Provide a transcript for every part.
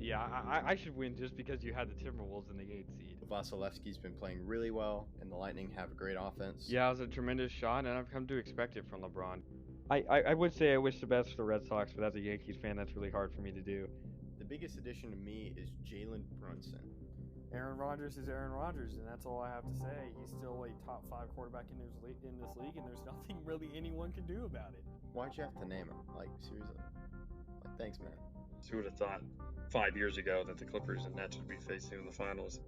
Yeah, I should win just because you had the Timberwolves in the 8th seed. Vasilevsky's been playing really well, and the Lightning have a great offense. Yeah, it was a tremendous shot, and I've come to expect it from LeBron. I would say I wish the best for the Red Sox, but as a Yankees fan, that's really hard for me to do. The biggest addition to me is Jalen Brunson. Aaron Rodgers is Aaron Rodgers, and that's all I have to say. He's still a top 5 quarterback in this league, and there's nothing really anyone can do about it. Why'd you have to name him? Like, seriously? Like, thanks, man. Who would have thought 5 years ago that the Clippers and Nets would be facing in the finals?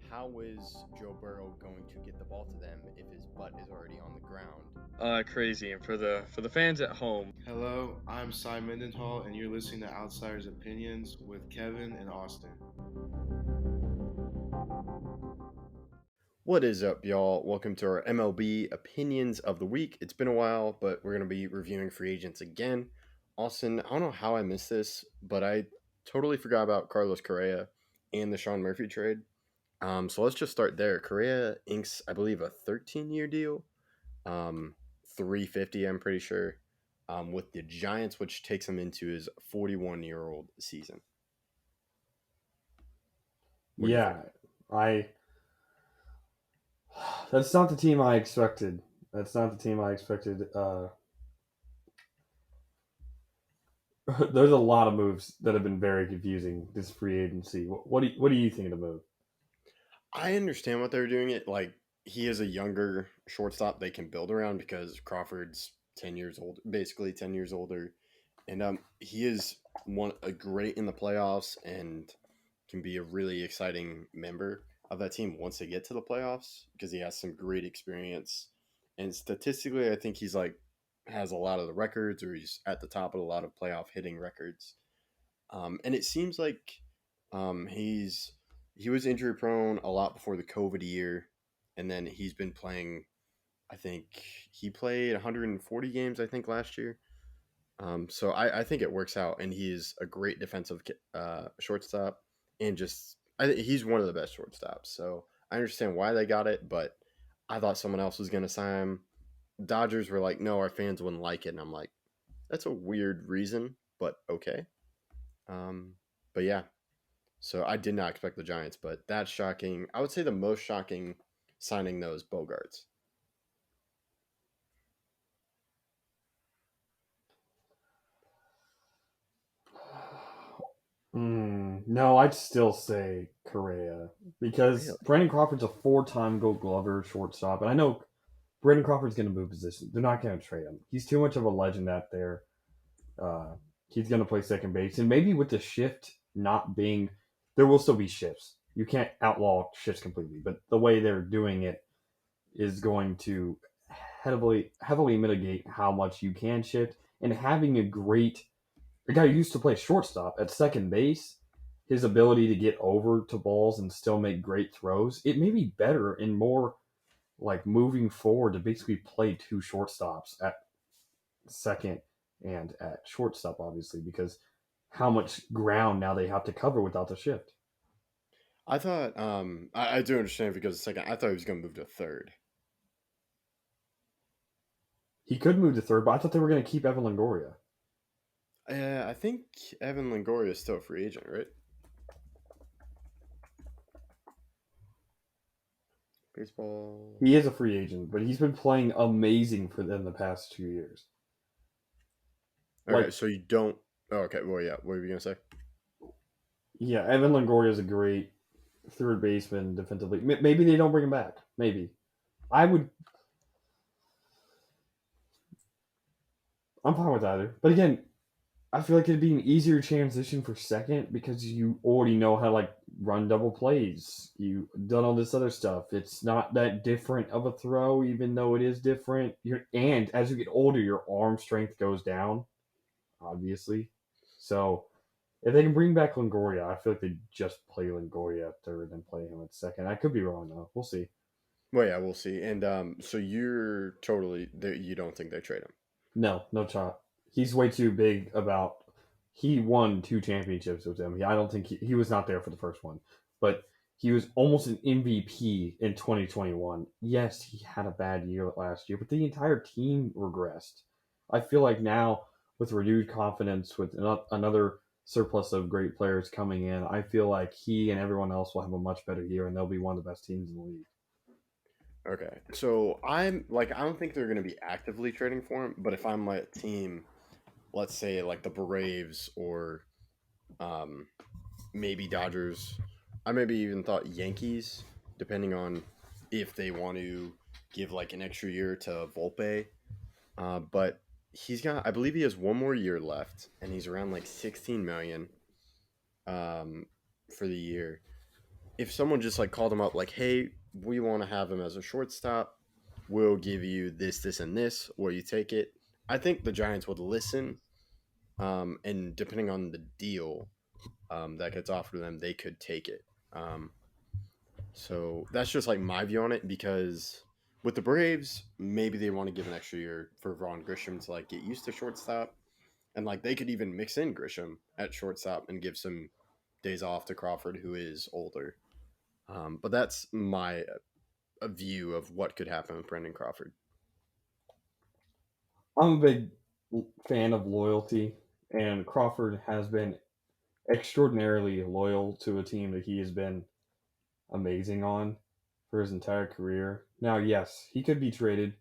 How is Joe Burrow going to get the ball to them if his butt is already on the ground? Crazy. And for the fans at home, Hello, I'm Cy Mendenhall, and you're listening to Outsiders Opinions with Kevin and Austin. What is up, y'all? Welcome to our MLB Opinions of the Week. It's been a while, but we're going to be reviewing free agents again. Austin, I don't know how I missed this, but I totally forgot about Carlos Correa and the Sean Murphy trade. So let's just start there. Correa inks, I believe, a 13-year deal, $350, I'm pretty sure, with the Giants, which takes him into his 41-year-old season. What do you think? That's not the team I expected. There's a lot of moves that have been very confusing this free agency. What do you think of the move? I understand what they're doing. It like he is a younger shortstop they can build around because Crawford's 10 years old, basically 10 years older, and he is a great in the playoffs and can be a really exciting member of that team once they get to the playoffs because he has some great experience. And statistically, I think he's has a lot of the records, or he's at the top of a lot of playoff hitting records. And it seems like he was injury prone a lot before the COVID year, and then he's been playing. I think he played 140 games, I think, last year. So I think it works out, and he's a great defensive shortstop, and he's one of the best shortstops. So I understand why they got it, but I thought someone else was going to sign him. Dodgers were like, no, our fans wouldn't like it, and I'm like, that's a weird reason, but okay. But yeah, so I did not expect the Giants, but that's shocking. I would say the most shocking signing those Bogarts. No, I'd still say Correa because Really? Brandon Crawford's a 4-time Gold Glover shortstop, and I know Brandon Crawford's going to move position. They're not going to trade him. He's too much of a legend out there. He's going to play second base, and maybe with the shift not being, there will still be shifts. You can't outlaw shifts completely, but the way they're doing it is going to heavily mitigate how much you can shift. And having a guy who used to play shortstop at second base, his ability to get over to balls and still make great throws, it may be better and more like moving forward to basically play two shortstops at second and at shortstop, obviously, because how much ground now they have to cover without the shift. I thought I do understand because a second I thought he was going to move to third. He could move to third, but I thought they were going to keep Evan Longoria. I think Evan Longoria is still a free agent, right? Baseball. He is a free agent, but he's been playing amazing for them the past 2 years. Okay, so you don't. Oh, okay, well, yeah. What were you gonna say? Yeah, Evan Longoria is a great third baseman defensively. Maybe they don't bring him back. Maybe. I'm fine with either. But again, I feel like it'd be an easier transition for second because you already know how to run double plays. You've done all this other stuff. It's not that different of a throw, even though it is different. And as you get older, your arm strength goes down, obviously. So if they can bring back Longoria, I feel like they just play Longoria at third and play him at second. I could be wrong though. We'll see. Well, yeah, we'll see. And so you don't think they trade him? No shot. He's way too big about. He won 2 championships with them. I don't think he was not there for the first one, but he was almost an MVP in 2021. Yes, he had a bad year last year, but the entire team regressed. I feel like now with renewed confidence, with another surplus of great players coming in, I feel like he and everyone else will have a much better year, and they'll be one of the best teams in the league. Okay, so I'm like, I don't think they're going to be actively trading for him, but if I'm a team, let's say like the Braves or um, maybe Dodgers, I maybe even thought Yankees, depending on if they want to give like an extra year to Volpe. But I believe he has one more year left, and he's around like 16 million um, for the year. If someone just like called him up, like, hey, we want to have him as a shortstop, we'll give you this, this, and this. Will you take it? I think the Giants would listen, and depending on the deal that gets offered to them, they could take it. So that's just like my view on it, because with the Braves, maybe they want to give an extra year for Vaughn Grisham to like get used to shortstop, and like they could even mix in Grisham at shortstop and give some days off to Crawford, who is older. But that's my view of what could happen with Brendan Crawford. I'm a big fan of loyalty, and Crawford has been extraordinarily loyal to a team that he has been amazing on for his entire career. Now, yes, he could be traded,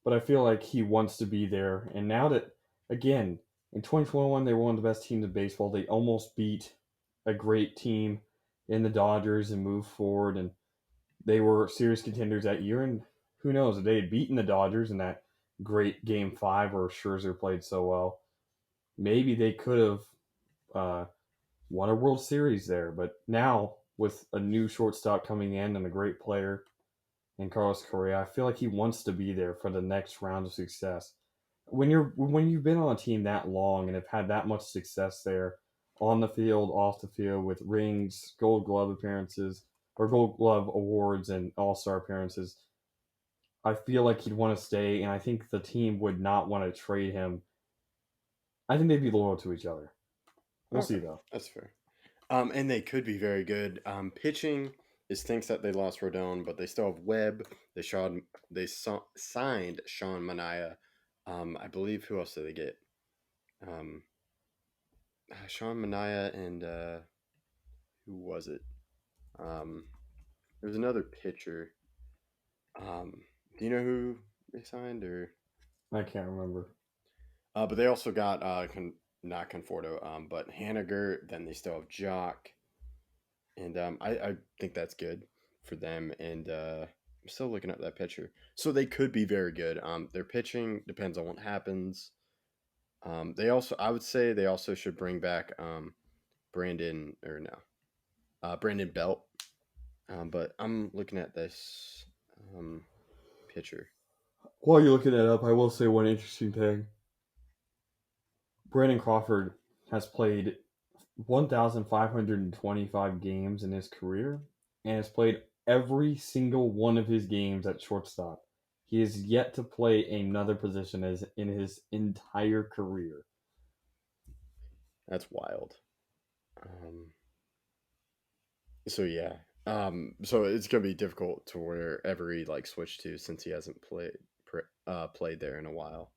but I feel like he wants to be there. And now that, again, in 2021, they were one of the best teams in baseball. They almost beat a great team in the Dodgers and moved forward, and they were serious contenders that year. And who knows, if they had beaten the Dodgers in that great Game 5 where Scherzer played so well, maybe they could have uh, won a World Series there. But now, with a new shortstop coming in and a great player in Carlos Correa, I feel like he wants to be there for the next round of success. When you've been on a team that long and have had that much success there, on the field, off the field, with rings, Gold Glove appearances, or Gold Glove awards and All Star appearances, I feel like he'd want to stay, and I think the team would not want to trade him. I think they'd be loyal to each other. We'll see, Okay, though. that's fair. And they could be very good. Pitching is thinks that they lost Rodon, but they still have Webb. Signed Sean Manaea. I believe, who else did they get? Um, Sean Manaea and who was it? Um, there was another pitcher. Do you know who they signed or? I can't remember. But they also got not Conforto, but Haniger. Then they still have Jock, and I think that's good for them. And I'm still looking at that pitcher, so they could be very good. Their pitching depends on what happens. I would say they also should bring back Brandon Belt. But I'm looking at this pitcher. While you're looking that up, I will say one interesting thing. Brandon Crawford has played 1,525 games in his career and has played every single one of his games at shortstop. He has yet to play another position as in his entire career. That's wild. So yeah. So it's gonna be difficult to wherever he like switch to, since he hasn't played there in a while.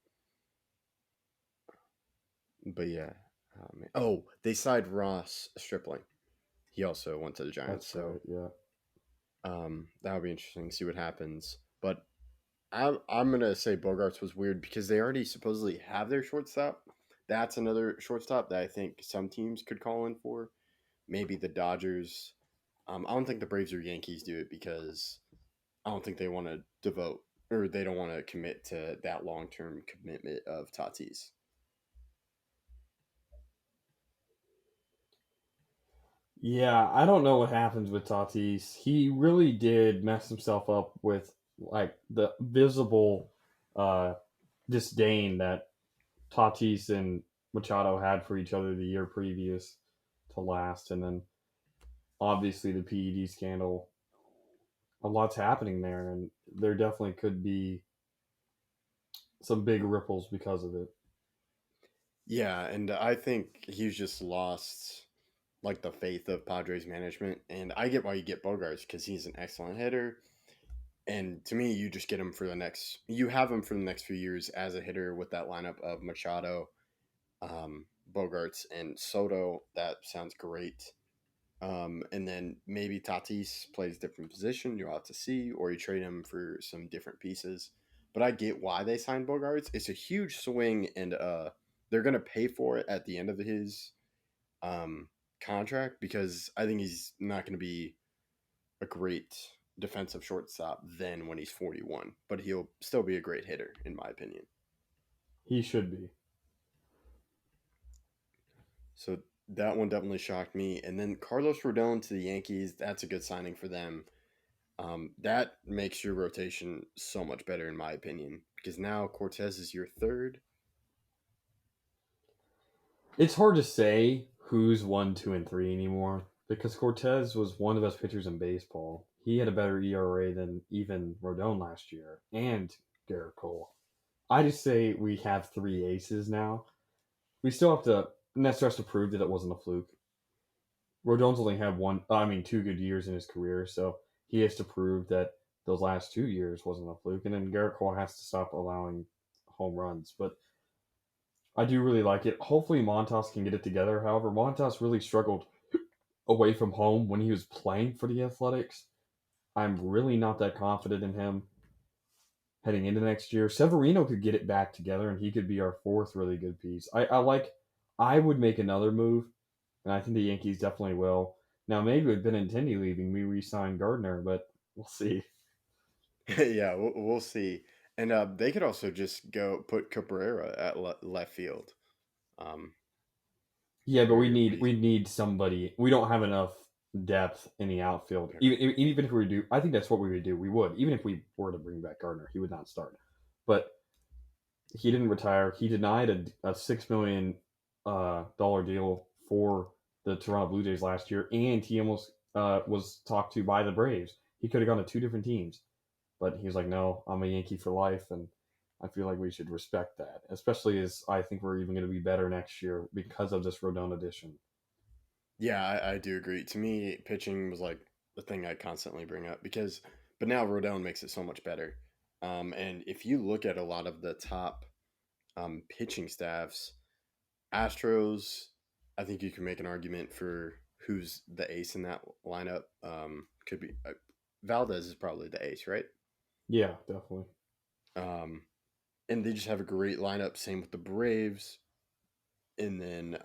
But yeah. Oh, they signed Ross Stripling. He also went to the Giants. That's right, yeah. That'll be interesting to see what happens. But I'm gonna say Bogarts was weird because they already supposedly have their shortstop. That's another shortstop that I think some teams could call in for. Maybe the Dodgers. I don't think the Braves or Yankees do it because I don't think they want to devote, or they don't want to commit to that long term commitment of Tatis. Yeah, I don't know what happens with Tatis. He really did mess himself up with like the visible uh, disdain that Tatis and Machado had for each other the year previous to last, and then obviously the PED scandal. A lot's happening there, and there definitely could be some big ripples because of it. Yeah, and I think he's just lost like the faith of Padres management. And I get why you get Bogarts because he's an excellent hitter. And to me, you just get him for you have him for the next few years as a hitter with that lineup of Machado, Bogarts and Soto. That sounds great. And then maybe Tatis plays different position. You'll have to see, or you trade him for some different pieces. But I get why they signed Bogarts. It's a huge swing, and they're gonna pay for it at the end of his um, contract because I think he's not gonna be a great defensive shortstop then when he's 41, but he'll still be a great hitter in my opinion. He should be. So that one definitely shocked me. And then Carlos Rodon to the Yankees, that's a good signing for them. That makes your rotation so much better in my opinion because now Cortez is your third. It's hard to say who's 1, 2, and 3 anymore because Cortez was one of the best pitchers in baseball. He had a better ERA than even Rodon last year and Garrett Cole. I just say we have 3 aces now. We still have to, and that starts to prove that it wasn't a fluke. Rodon's only had 2 good years in his career, so he has to prove that those last 2 years wasn't a fluke. And then Garrett Cole has to stop allowing home runs. But I do really like it. Hopefully Montas can get it together. However, Montas really struggled away from home when he was playing for the Athletics. I'm really not that confident in him heading into next year. Severino could get it back together, and he could be our 4th really good piece. I would make another move, and I think the Yankees definitely will. Now, maybe with Benintendi leaving, we re-sign Gardner, but we'll see. Yeah, we'll see. And they could also just go put Cabrera at left field. Um, Yeah, but we we need somebody. We don't have enough depth in the outfield. Even if we do, I think that's what we would do. We would, even if we were to bring back Gardner, he would not start. But he didn't retire. He denied a $6 million dollar deal for the Toronto Blue Jays last year, and he almost was talked to by the Braves. He could have gone to 2 different teams, but he was like, "No, I'm a Yankee for life," and I feel like we should respect that, especially as I think we're even going to be better next year because of this Rodon addition. Yeah, I do agree. To me, pitching was like the thing I constantly bring up but now Rodon makes it so much better. And if you look at a lot of the top pitching staffs, Astros, I think you can make an argument for who's the ace in that lineup. Could be Valdez is probably the ace, right? Yeah, definitely. Um, and they just have a great lineup. Same with the Braves, and then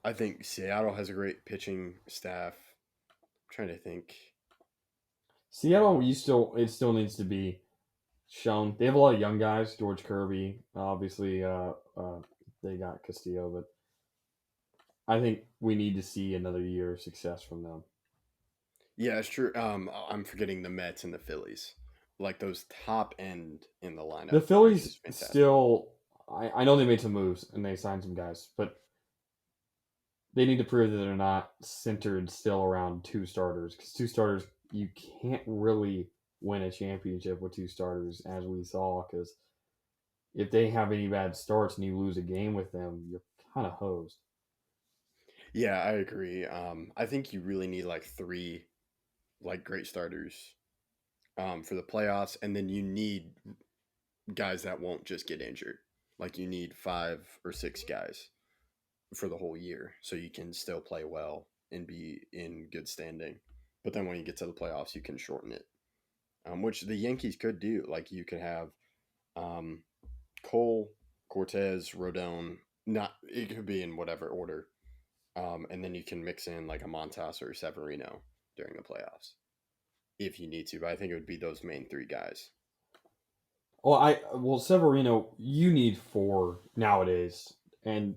I think Seattle has a great pitching staff. I'm trying to think. Seattle, it still needs to be shown. They have a lot of young guys. George Kirby, obviously, they got Castillo, but I think we need to see another year of success from them. Yeah, it's true. I'm forgetting the Mets and the Phillies, like those top end in the lineup. The Phillies still, I know they made some moves and they signed some guys, but they need to prove that they're not centered still around 2 starters. Because 2 starters, you can't really win a championship with 2 starters, as we saw. Because if they have any bad starts and you lose a game with them, you're kind of hosed. Yeah, I agree. I think you really need like 3 like great starters for the playoffs, and then you need guys that won't just get injured. Like you need 5 or 6 guys for the whole year, so you can still play well and be in good standing. But then when you get to the playoffs, you can shorten it, which the Yankees could do. Like you could have um, Cole, Cortez, Rodon. Not it could be in whatever order, and then you can mix in like a Montas or Severino during the playoffs if you need to. But I think it would be those main 3 guys. Well, Severino, you need 4 nowadays, and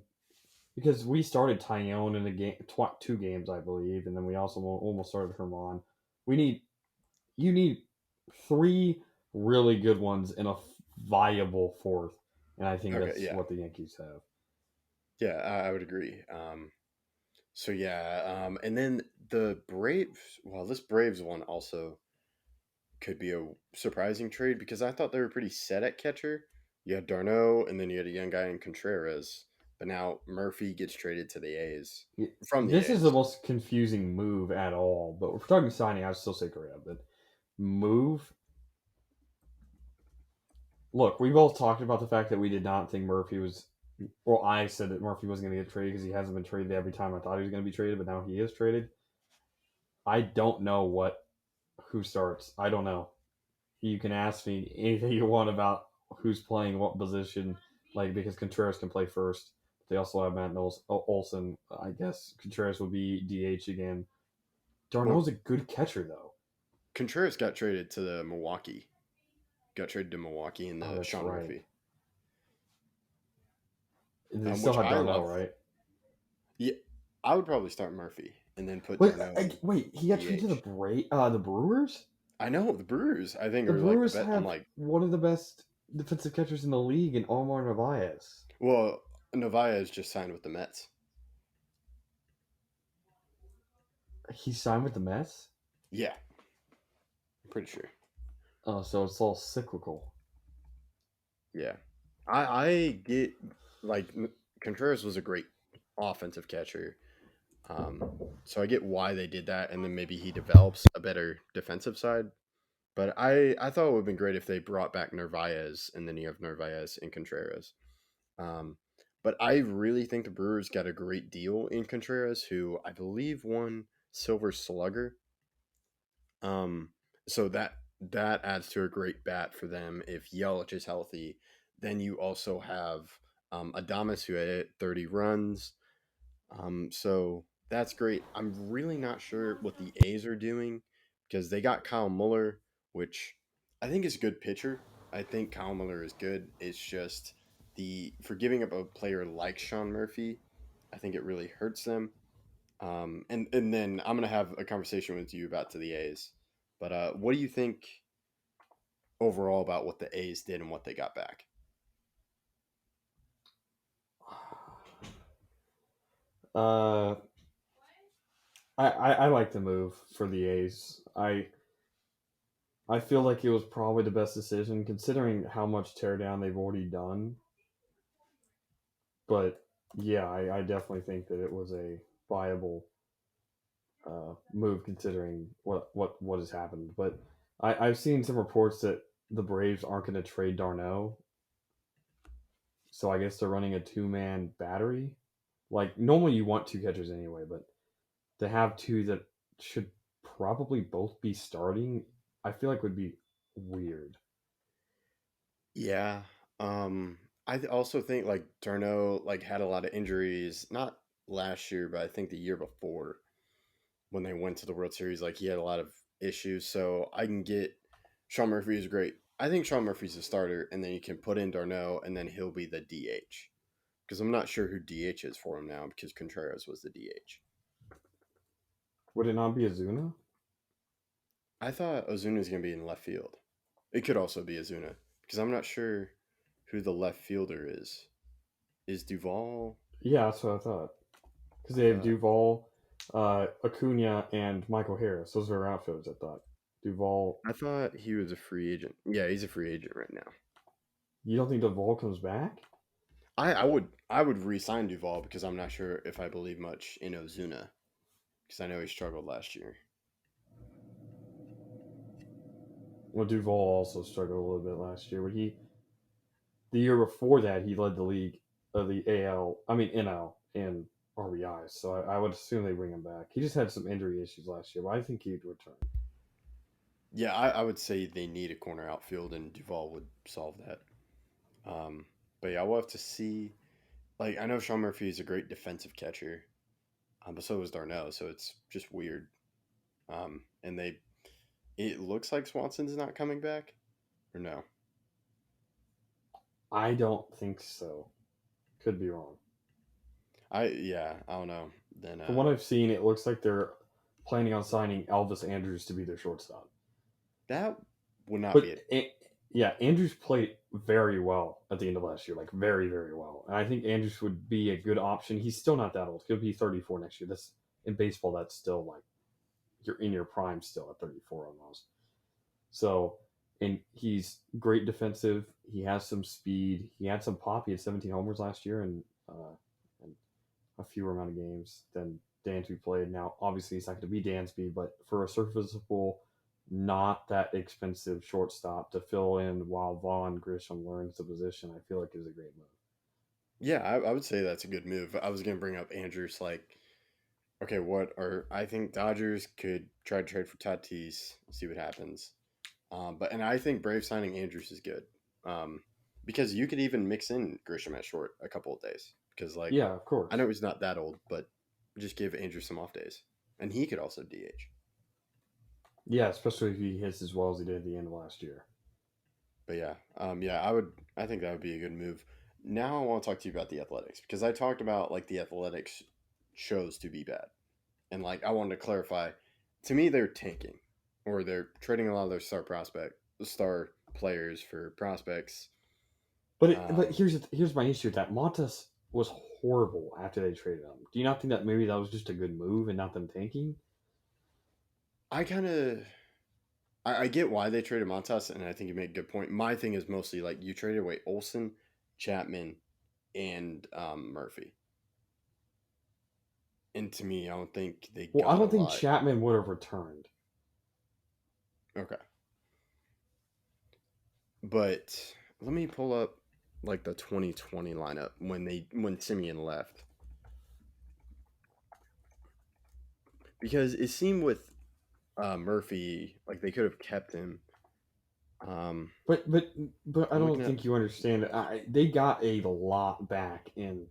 because we started Tyone in the game, 2 games, I believe, and then we also almost started Herman. You need 3 really good ones and a viable 4th, and I think that's what the Yankees have. Yeah, I would agree. And then the Braves. Well, this Braves one also could be a surprising trade because I thought they were pretty set at catcher. You had Darno, and then you had a young guy in Contreras. But now Murphy gets traded to the A's from the A's. This is the most confusing move at all. But if we're talking signing, I would still say Correa. But move. Look, we both talked about the fact that we did not think Murphy was Well, I said that Murphy wasn't going to get traded because he hasn't been traded every time I thought he was going to be traded, but now he is traded. I don't know who starts. I don't know. You can ask me anything you want about who's playing what position, like because Contreras can play first. They also have Matt Olson. I guess Contreras would be DH again. Darno's Well, a good catcher though. Contreras got traded to Milwaukee. Got traded to Milwaukee in Oh, the that's Sean right. Murphy, They still which have I Darno, love. right? Yeah, I would probably start Murphy and then put Wait, Darno in he got traded to DH. the Brewers. I know the Brewers. I think The are like the Brewers best. I'm have like, one of the best defensive catchers in the league in Omar Narvaez. well, Narvaez just signed with the Mets. He signed with the Mets. Yeah, I'm pretty sure. Oh, so it's all cyclical. Yeah, I get like Contreras was a great offensive catcher. So I get why they did that, and then maybe he develops a better defensive side. But I thought it would have been great if they brought back Narvaez, and then you have Narvaez and Contreras. Um, but I really think the Brewers got a great deal in Contreras, who I believe won Silver Slugger. So that adds to a great bat for them if Yelich is healthy. Then you also have Adames, who had 30 runs. So that's great. I'm really not sure what the A's are doing because they got Kyle Muller, which I think is a good pitcher. I think Kyle Muller is good. It's just for giving up a player like Sean Murphy, I think it really hurts them. And then I'm gonna have a conversation with you about to the A's. But what do you think overall about what the A's did and what they got back? Uh, I like the move for the A's. I feel like it was probably the best decision considering how much teardown they've already done. But yeah, I definitely think that it was a viable move considering what has happened. But I've seen some reports that the Braves aren't going to trade Darno, so I guess they're running a 2-man battery. Like normally you want two catchers anyway, but to have two that should probably both be starting, I feel like would be weird. Yeah. Also think like Darno like had a lot of injuries, not last year, but I think the year before when they went to the World Series, like he had a lot of issues. So I can get Sean Murphy is great. I think Sean Murphy's a starter, and then you can put in Darno, and then he'll be the DH. Because I'm not sure who DH is for him now because Contreras was the DH. Would it not be Azuna? I thought Ozuna was going to be in left field. It could also be Ozuna because I'm not sure who the left fielder is. Is Duvall? Yeah, that's what I thought. Because they have Duvall, Acuna, and Michael Harris. Those are outfielders, I thought. Duvall. I thought he was a free agent. Yeah, he's a free agent right now. You don't think Duvall comes back? I would re-sign Duvall because I'm not sure if I believe much in Ozuna because I know he struggled last year. Well, Duvall also struggled a little bit last year, but the year before that he led the league, the NL in RBIs. So I would assume they bring him back. He just had some injury issues last year, but I think he'd return. Yeah, I would say they need a corner outfield, and Duvall would solve that. But yeah, we'll have to see. Like I know Sean Murphy is a great defensive catcher, but so is Darno. So it's just weird. And it looks like Swanson's not coming back, or no? I don't think so. Could be wrong. I don't know. Then From what I've seen, it looks like they're planning on signing Elvis Andrews to be their shortstop. that would not But be it. yeah, Andrews played very well at the end of last year, like very, very well. And I think Andrews would be a good option. He's still not that old. He'll be 34 next year. That's in baseball. That's still like you're in your prime still at 34 almost. So, and he's great defensive. He has some speed. He had some pop. He had 17 homers last year and a fewer amount of games than Dansby played. Now, obviously, he's not going to be Dansby, but for a serviceable, not that expensive shortstop to fill in while Vaughn Grisham learns the position, I feel like is a great move. Yeah, I would say that's a good move. I was gonna bring up Andrews. Like, okay, I think Dodgers could try to trade for Tatis, see what happens. And I think Brave signing Andrews is good. Um, because you could even mix in Grisham at short a couple of days. Because like Yeah, of I course. know he's not that old, but just give Andrews some off days, and he could also DH. Yeah, especially if he hits as well as he did at the end of last year. But yeah, yeah, I think that would be a good move. Now I want to talk to you about the Athletics because I talked about like the Athletics shows to be bad, and like I wanted to clarify. To me, they're tanking, or they're trading a lot of their star players for prospects. But Um, here's my issue with that. Montas was horrible after they traded him. Do you not think that maybe that was just a good move and not them tanking? I kind of I get why they traded Montas, and I think you make a good point. My thing is mostly like you traded away Olson, Chapman, and Murphy, and to me, I don't think they Well, I got a don't think lot. Chapman would have returned. Okay, but let me pull up like the 2020 lineup when Simeon left because it seemed with Murphy like they could have kept him. Um, But but but I I'm don't looking at think you understand. They got a lot back in.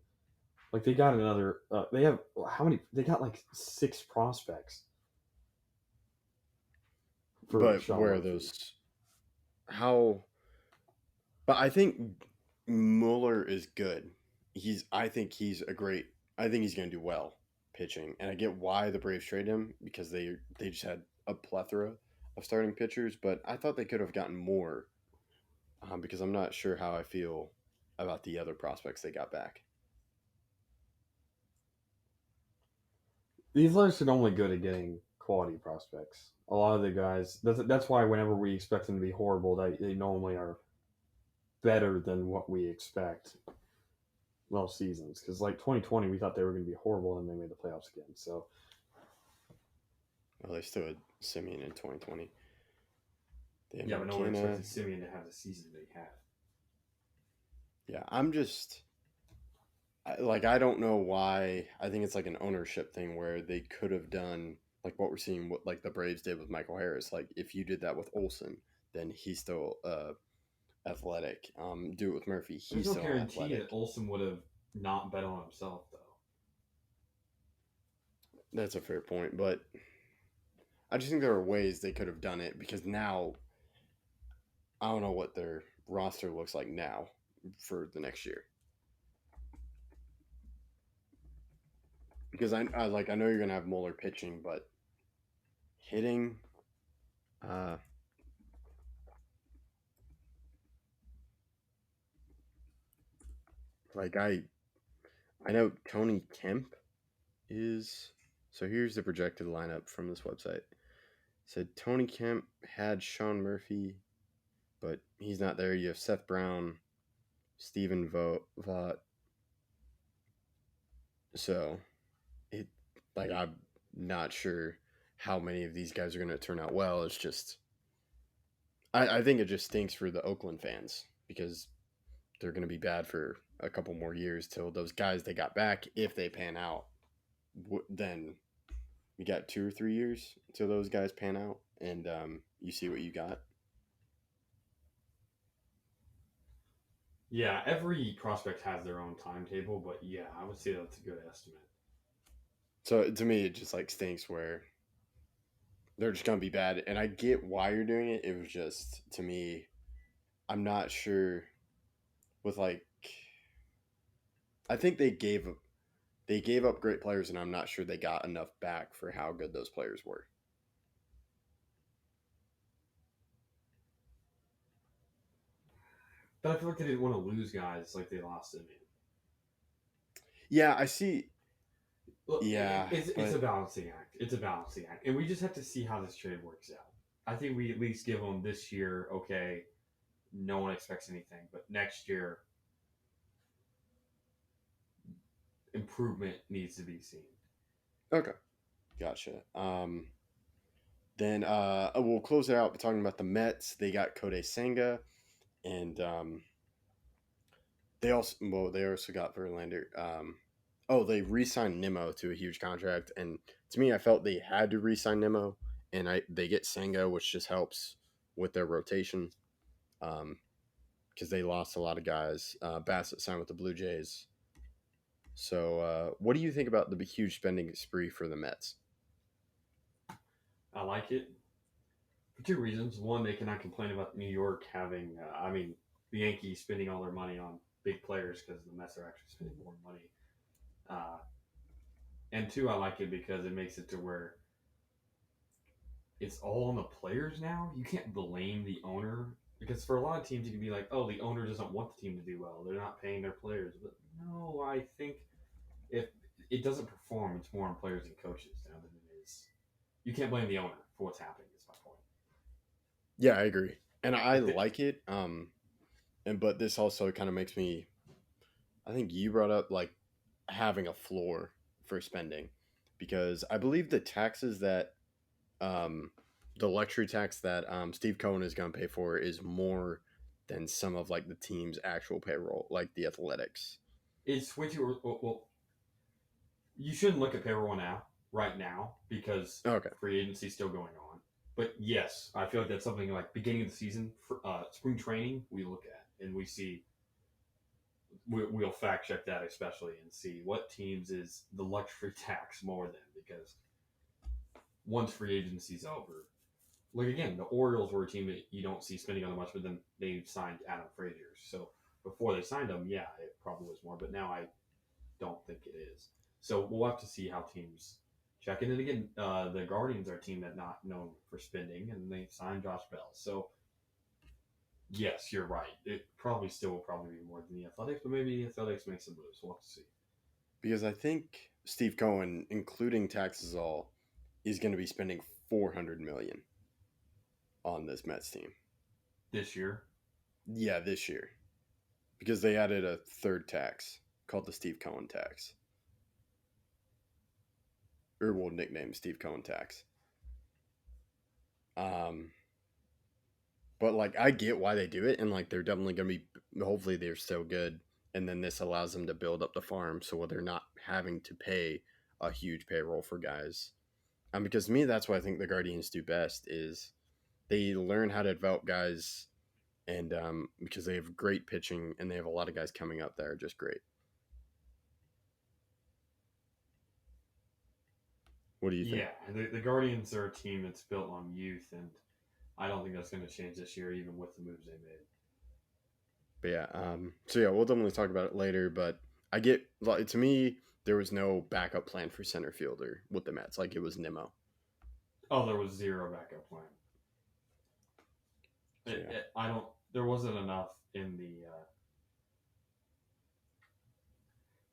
Like they got another. They have how many? They got like 6 prospects for but Sean where are Murphy. those? How? But I think Mueller is good. I think he's a great. I think he's going to do well pitching, and I get why the Braves traded him because they just had a plethora of starting pitchers. But I thought they could have gotten more because I'm not sure how I feel about the other prospects they got back. These letters are only good at getting quality prospects. A lot of the guys. That's why whenever we expect them to be horrible, they normally are better than what we expect most seasons. Because like 2020, we thought they were going to be horrible, and they made the playoffs again. So Well, they still had Simeon in 2020. They had yeah, but no one McKenna. expected Simeon to have the season they had. Yeah, I'm just I don't know why. I think it's like an ownership thing where they could have done like what we're seeing, what like the Braves did with Michael Harris. Like if you did that with Olson, then he's still athletic. Do it with Murphy, There's he's no still guarantee that athletic. Olson would have not bet on himself, though. That's a fair point, but I just think there are ways they could have done it because now I don't know what their roster looks like now for the next year. Because I know you're gonna have Mueller pitching, but hitting, uh, like I know Tony Kemp is. So here's the projected lineup from this website. It said Tony Kemp had Sean Murphy, but he's not there. You have Seth Brown, Stephen Vaught. So it like I'm not sure how many of these guys are going to turn out well. It's just I think it just stinks for the Oakland fans because they're going to be bad for a couple more years till those guys they got back, if they pan out, then you got 2 or 3 years till those guys pan out, and you see what you got. Yeah, every prospect has their own timetable, but yeah, I would say that's a good estimate. So to me, it just like stinks where they're just gonna be bad, and I get why you're doing it. It was just to me, I'm not sure with like I think they gave up great players, and I'm not sure they got enough back for how good those players were. But I feel like they didn't want to lose guys like they lost Simeon. Yeah, I see. Look, Yeah, it's a but balancing act. It's a balancing act, and we just have to see how this trade works out. I think we at least give them this year. Okay, no one expects anything, but next year, improvement needs to be seen. okay, gotcha. Then we'll close it out by talking about the Mets. They got Kodai Senga, and They also got Verlander. They re-signed Nimmo to a huge contract, and to me, I felt they had to re-sign Nimmo, and they get Senga, which just helps with their rotation, because they lost a lot of guys. Bassett signed with the Blue Jays. So, what do you think about the huge spending spree for the Mets? I like it for two reasons. One, they cannot complain about New York having, the Yankees spending all their money on big players because the Mets are actually spending more money. Uh, and two, I like it because it makes it to where it's all on the players now. You can't blame the owner because for a lot of teams, you can be like, oh, the owner doesn't want the team to do well. They're not paying their players. But no, I think if it doesn't perform, it's more on players and coaches now than it is. You can't blame the owner for what's happening. Is my point. Yeah, I agree, and I like it. But this also kind of makes me. I think you brought up like having a floor for spending, because I believe the taxes that the luxury tax that Steve Cohen is going to pay for is more than some of like the team's actual payroll, like the Athletics. It's way too well. You shouldn't look at payroll right now, because free agency is still going on. But yes, I feel like that's something like beginning of the season, for, spring training, we look at and we see. We'll fact check that especially and see what teams is the luxury tax more than, because once free agency's over, like again, the Orioles were a team that you don't see spending on that much, but then they signed Adam Frazier. So before they signed him, yeah, it probably was more, but now I don't think it is. So we'll have to see how teams check in. And again, the Guardians are a team that not known for spending, and they signed Josh Bell. So yes, you're right. It probably still will probably be more than the Athletics, but maybe the Athletics make some moves. We'll have to see. Because I think Steve Cohen, including taxes all, is going to be spending $400 million on this Mets team This year? Yeah, this year, because they added a third tax called the Steve Cohen tax, or we'll nickname Steve Cohen tax. But like I get why they do it, and like they're definitely going to be. Hopefully, they're so good, and then this allows them to build up the farm, so they're not having to pay a huge payroll for guys. Because to me, that's what I think the Guardians do best is they learn how to develop guys, and because they have great pitching and they have a lot of guys coming up that are just great. What do you think? Yeah, the Guardians are a team that's built on youth, and I don't think that's going to change this year, even with the moves they made. But yeah, so yeah, we'll definitely talk about it later. But I get, like, to me, there was no backup plan for center fielder with the Mets. Like it was Nimmo. Oh, there was zero backup plan. So, yeah. There wasn't enough in the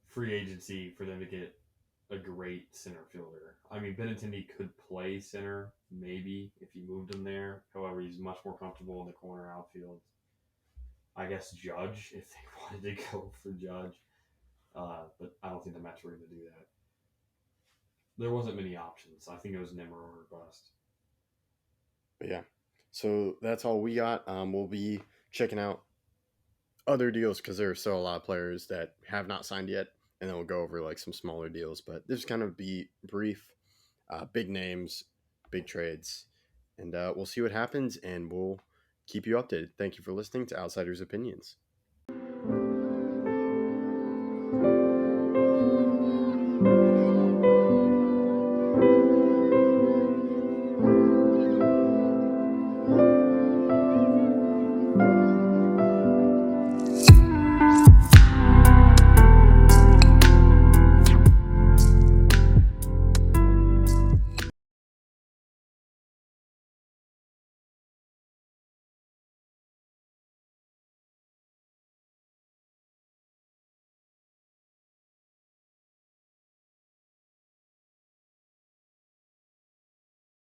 free agency for them to get a great center fielder. I mean, Benintendi could play center, maybe, if you moved him there. However, he's much more comfortable in the corner outfield. I guess Judge, if they wanted to go for Judge. But I don't think the Mets were going to do that. There wasn't many options. I think it was Nimmer or bust. But yeah, so that's all we got. We'll be checking out other deals because there are still a lot of players that have not signed yet, and then we'll go over like some smaller deals. But this kind of be brief, big names, big trades, and we'll see what happens, and we'll keep you updated. Thank you for listening to Outsiders Opinions.